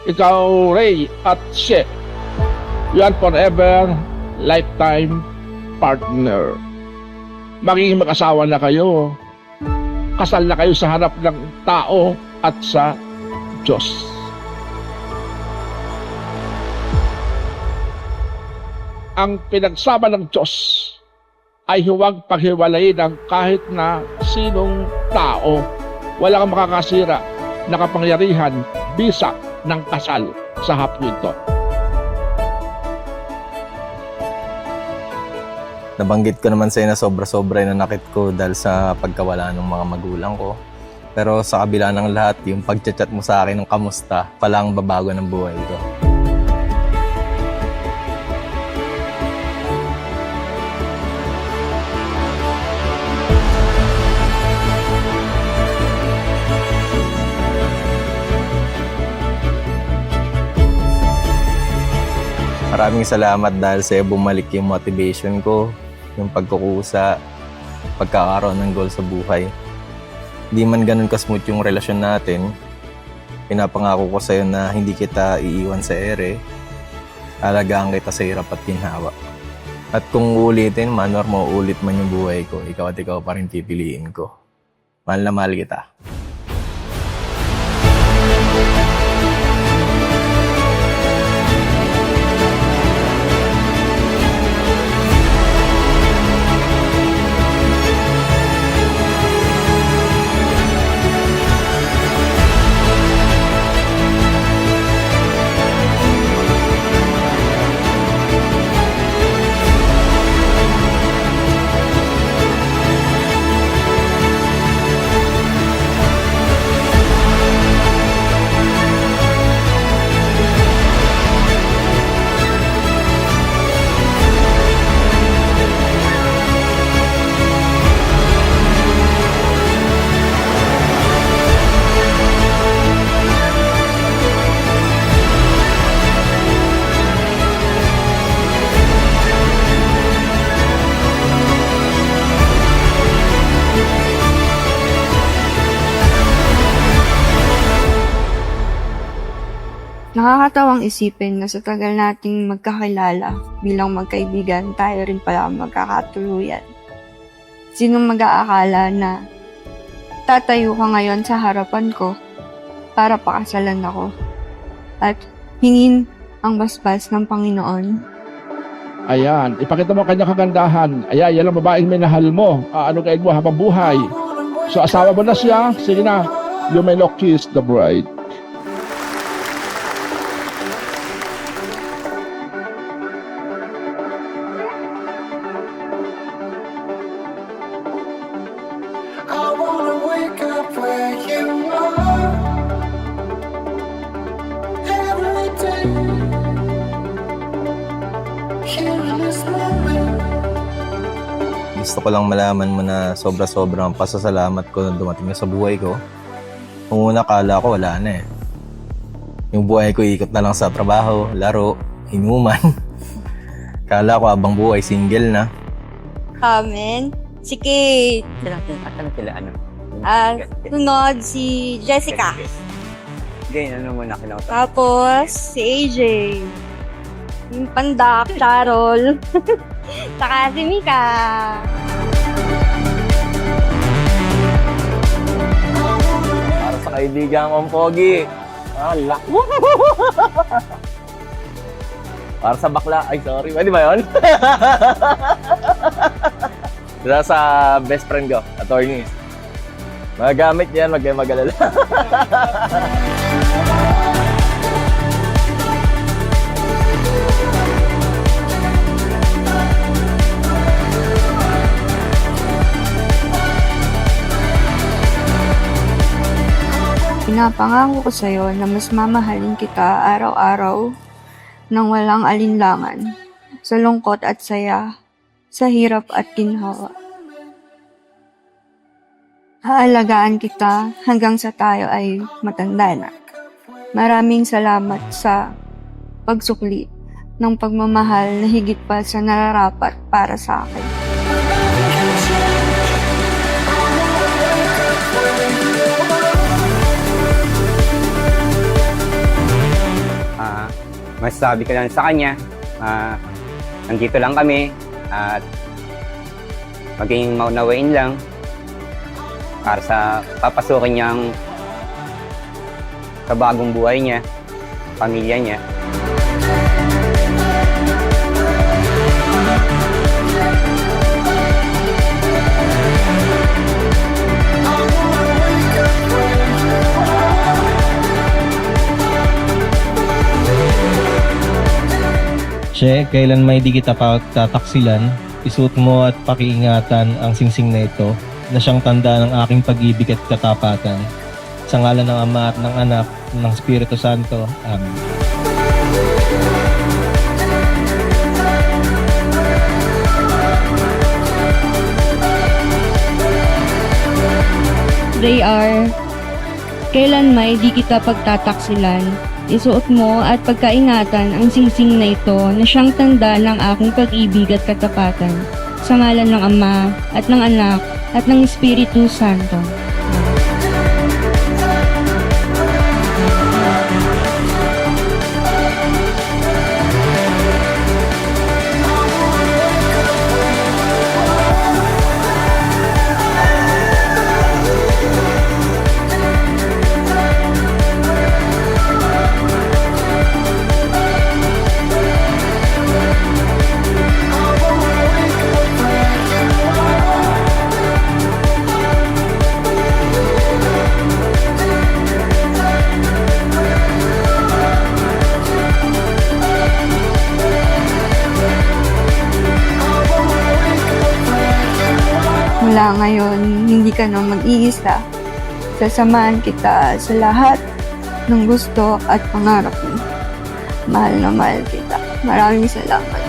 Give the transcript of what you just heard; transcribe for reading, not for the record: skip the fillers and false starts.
Ikaw, Ray at She, you are forever lifetime partner. Magiging mag-asawa na kayo. Kasal na kayo sa harap ng tao at sa Diyos. Ang pinagsama ng Diyos ay huwag paghiwalayin ng kahit na sinong tao. Wala kang makakasira na kapangyarihan bisa ng kasal sa hapon ito. Nabanggit ko naman sa'yo na sobra-sobra yung nanakit ko dahil sa pagkawala ng mga magulang ko. Pero sa kabila ng lahat, yung pagchat-chat mo sa akin ng kamusta, palang babago ng buhay ko. Maraming salamat dahil sa'yo bumalik yung motivation ko, yung pagkukusa, pagkakaroon ng goal sa buhay. Di man ganun ka-smooth yung relasyon natin, pinapangako ko sa'yo na hindi kita iiwan sa ere, alagaan kita sa hirap at ginhawa. At kung uulitin man or mauulit man yung buhay ko, ikaw at ikaw pa rin pipiliin ko. Mahal na mahal kita. Nakakatawang isipin na sa tagal nating magkakilala bilang magkaibigan, tayo rin pala magkakatuluyan. Sinong mag-aakala na tatayo ka ngayon sa harapan ko para pakasalan ako at hingin ang basbas ng Panginoon? Ayan, ipakita mo kanyang kagandahan. Ayan, yan ang babaeng minahal mo. Ano kain mo habang buhay. So asawa mo na siya, sige na. You may not kiss the bride. I wanna wake up where you are every day. Here in this moment. Gusto ko lang malaman mo na sobra-sobrang pasasalamat ko na dumating na sa buhay ko. Nung una kala ko wala na eh. Yung buhay ko ikot na lang sa trabaho, laro, inuman. Kala ko habang buhay single na. Amen. Si Kate. Ano? Sunod si Jessica. Ganyan, ano muna kilaw. Tapos si AJ. Yung pandak, Charol. Saka si Mika. Para sa kaibigan kong pogi. Ala. Para sa bakla. Ay, sorry. Pwede ba yun? Dala sa best friend ko, attorney. Magagamit yan, wag kayong mag-alala. Pinapangako ko sa'yo na mas mamahalin kita araw-araw nang walang alinlangan, sa lungkot at saya, sa hirap at ginhawa. Haalagaan kita hanggang sa tayo ay matanda na. Maraming salamat sa pagsukli ng pagmamahal na higit pa sa nararapat para sa akin. masasabi ko lang sa kanya, nandito lang kami at maging maunawain lang para sa papasukin niyang sa bagong buhay niya, pamilya niya. Che, kailan may di kita pagtataksilan, isuot mo at pakiingatan ang singsing na ito na siyang tanda ng aking pag-ibig at katapatan. Sa ngalan ng Ama at ng Anak, ng Espiritu Santo. Amen. They are, kailan may di kita pagtataksilan, isuot mo at pagkaingatan ang singsing na ito na siyang tanda ng aking pag-ibig at katapatan. Sa ngalan ng Ama at ng Anak at ng Espiritu Santo. Mula ngayon, hindi ka na mag-iisa. Sasamahan kita sa lahat ng gusto at pangarap mo. Mahal na mahal kita. Maraming salamat.